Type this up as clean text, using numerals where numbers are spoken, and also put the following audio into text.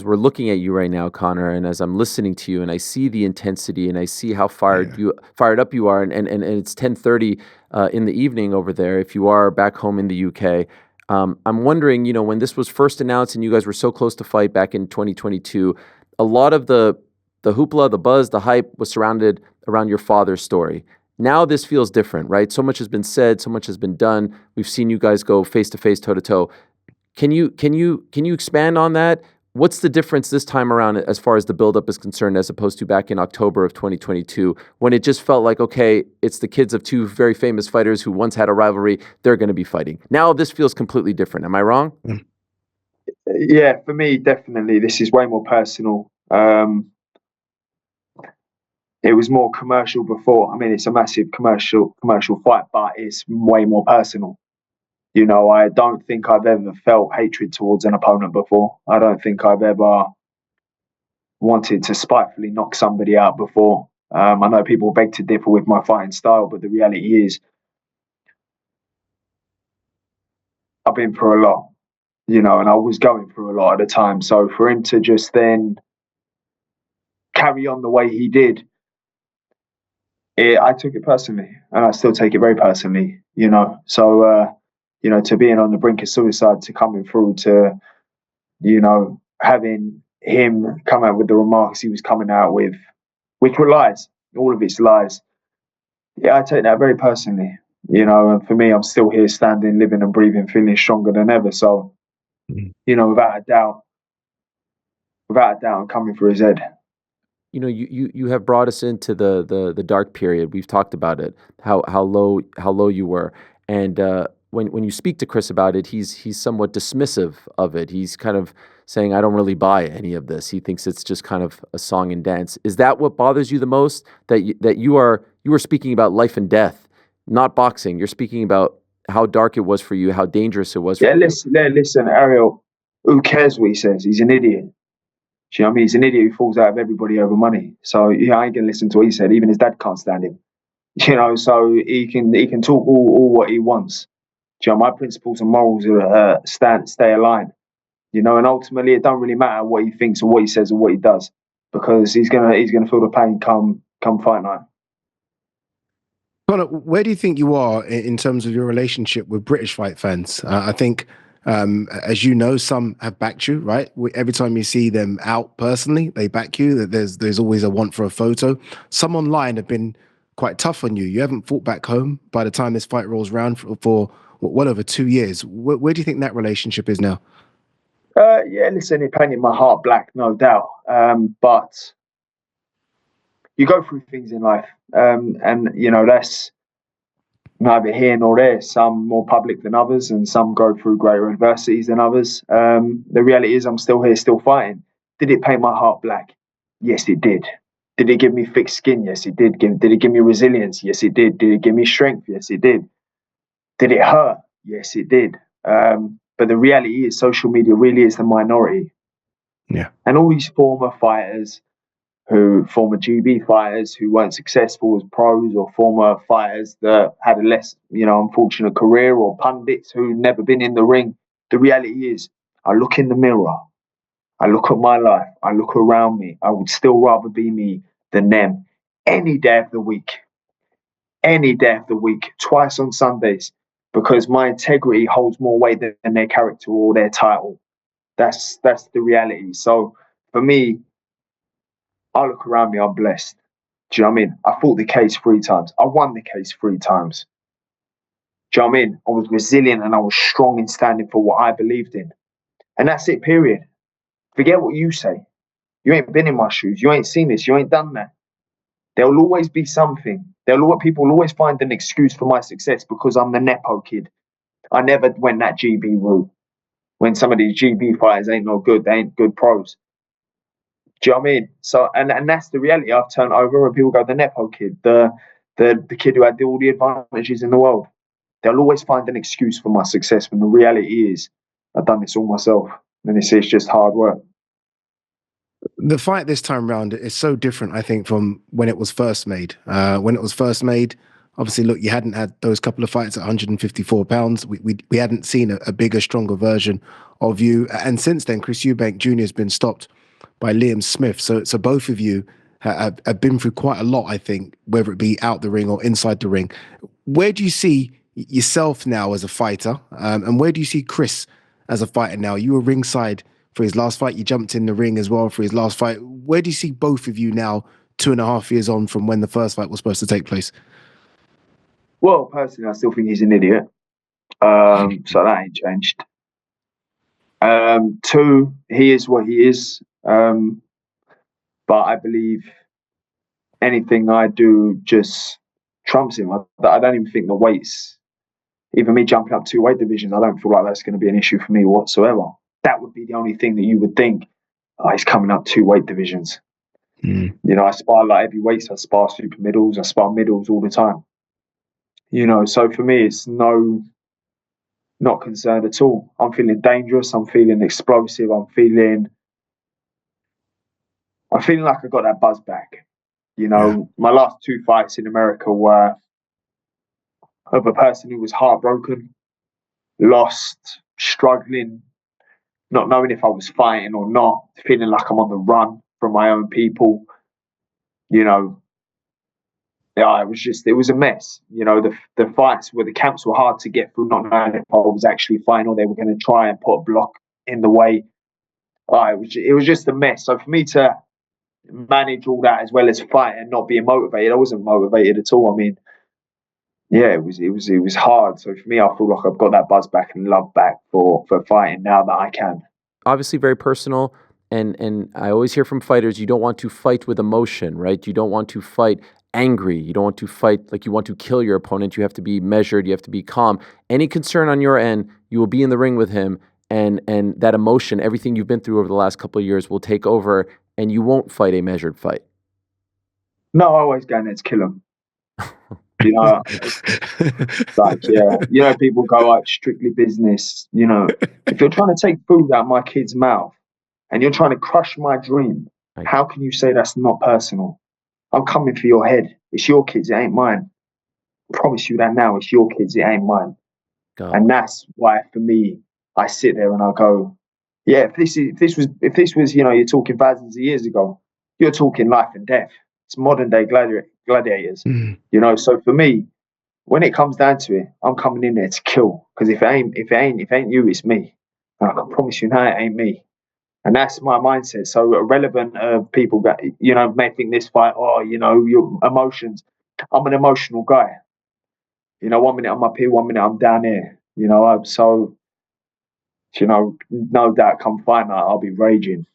we're looking at you right now, Conor, and as I'm listening to you, and I see the intensity, and I see how Yeah. fired up you are, and it's 10:30 in the evening over there. If you are back home in the UK, I'm wondering, when this was first announced, and you guys were so close to fight back in 2022, a lot of the hoopla, the buzz, the hype was surrounded around your father's story. Now this feels different, right? So much has been said, so much has been done. We've seen you guys go face to face, toe to toe. Can you expand on that? What's the difference this time around as far as the buildup is concerned, as opposed to back in October of 2022, when it just felt like, okay, it's the kids of two very famous fighters who once had a rivalry, they're going to be fighting. Now this feels completely different. Am I wrong? Yeah, for me, definitely, this is way more personal. It was more commercial before. I mean, it's a massive commercial fight, but it's way more personal. I don't think I've ever felt hatred towards an opponent before. I don't think I've ever wanted to spitefully knock somebody out before. I know people beg to differ with my fighting style, but the reality is I've been through a lot, and I was going through a lot at the time. So for him to just then carry on the way he did, I took it personally, and I still take it very personally, So, to being on the brink of suicide, to coming through, to, having him come out with the remarks he was coming out with, which were lies, all of it's lies. Yeah, I take that very personally, and for me, I'm still here standing, living and breathing, feeling stronger than ever. So, without a doubt, I'm coming for his head. You have brought us into the dark period. We've talked about it, how low you were, and when you speak to Chris about it, he's somewhat dismissive of it. He's kind of saying, "I don't really buy any of this." He thinks it's just kind of a song and dance. Is that what bothers you the most? That you are speaking about life and death, not boxing. You're speaking about how dark it was for you, how dangerous it was for you. Listen, Ariel. Who cares what he says? He's an idiot. Do you know what I mean? He's an idiot who falls out of everybody over money. So yeah, I ain't gonna listen to what he said. Even his dad can't stand him. So he can talk all what he wants. Do you know, my principles and morals are stay aligned. And ultimately it don't really matter what he thinks or what he says or what he does, because he's gonna feel the pain come fight night. Conor, where do you think you are in terms of your relationship with British fight fans? I think, as you know, some have backed you, right? Every time you see them out personally, they back you. There's always a want for a photo. Some online have been quite tough on you. You haven't fought back home by the time this fight rolls around for well over 2 years. Where do you think that relationship is now? Yeah, listen, it painted my heart black, no doubt. But you go through things in life, and that's neither here nor there. Some more public than others, and some go through greater adversities than others. The reality is I'm still here, still fighting. Did it paint my heart black? Yes, it did. Did it give me thick skin? Yes, it did. Did it give me resilience? Yes, it did. Did it give me strength? Yes, it did. Did it hurt? Yes, it did. But the reality is social media really is the minority. Yeah. And all these former GB fighters who weren't successful as pros, or former fighters that had a less, unfortunate career, or pundits who've never been in the ring. The reality is, I look in the mirror, I look at my life, I look around me. I would still rather be me than them any day of the week. Any day of the week, twice on Sundays, because my integrity holds more weight than their character or their title. That's the reality. So for me, I look around me, I'm blessed. Do you know what I mean? I fought the case 3 times. I won the case 3 times. Do you know what I mean? I was resilient and I was strong in standing for what I believed in. And that's it, period. Forget what you say. You ain't been in my shoes. You ain't seen this. You ain't done that. There will always be something. People will always find an excuse for my success because I'm the Nepo kid. I never went that GB route. When some of these GB fighters ain't no good, they ain't good pros. Do you know what I mean? So, and that's the reality. I've turned over and people go, the Nepo kid, the kid who had all the advantages in the world. They'll always find an excuse for my success, when the reality is I've done this all myself. And it's just hard work. The fight this time round is so different, I think, from when it was first made. When it was first made, Obviously, look, you hadn't had those couple of fights at 154 pounds. We hadn't seen a bigger, stronger version of you. And since then, Chris Eubank Jr. has been stopped by Liam Smith. So both of you have been through quite a lot, I think, whether it be out the ring or inside the ring. Where do you see yourself now as a fighter? And where do you see Chris as a fighter now? You were ringside for his last fight. You jumped in the ring as well for his last fight. Where do you see both of you now, 2.5 years on from when the first fight was supposed to take place? Well, personally, I still think he's an idiot. So that ain't changed. Two, he is what he is. But I believe anything I do just trumps him. I don't even think the weights, even me jumping up 2 weight divisions, I don't feel like that's going to be an issue for me whatsoever. That would be the only thing that you would think, oh, he's coming up 2 weight divisions. You know, I spar like heavyweights, I spar super middles, I spar middles all the time. You know, so for me, it's not concerned at all. I'm feeling dangerous. I'm feeling explosive. I'm feeling like I got that buzz back. You know, my last 2 fights in America were of a person who was heartbroken, lost, struggling, not knowing if I was fighting or not, feeling like I'm on the run from my own people. You know, yeah, it was a mess. You know, the fights where the camps were hard to get through, not knowing if I was actually fighting or they were going to try and put a block in the way. It was just a mess. So for me to manage all that as well as fight and not being motivated, I wasn't motivated at all. I mean, yeah, it was hard. So for me, I feel like I've got that buzz back and love back for fighting now that I can. Obviously very personal, and I always hear from fighters, you don't want to fight with emotion, right? You don't want to fight angry. You don't want to fight like you want to kill your opponent. You have to be measured. You have to be calm. Any concern on your end, you will be in the ring with him, and that emotion, everything you've been through over the last couple of years will take over, and you won't fight a measured fight. No, I always go in there to kill him. You know, like, yeah, you know, people go like strictly business. You know, if you're trying to take food out of my kid's mouth and you're trying to crush my dream, Right. how can you say that's not personal? I'm coming for your head. It's your kids, it ain't mine. I promise you that now. It's your kids, it ain't mine. God. And that's why, for me, I sit there and I go, yeah. If this was, you know, you're talking thousands of years ago, you're talking life and death. It's modern day gladiators. You know, so for me, when it comes down to it, I'm coming in there to kill. Because if it ain't you, it's me. And I can promise you now, it ain't me. And that's my mindset. So irrelevant of people that, you know, may think this fight, oh, you know, your emotions. I'm an emotional guy. You know, 1 minute I'm up here, 1 minute I'm down here. You know, so, you know, no doubt come fight night, I'll be raging.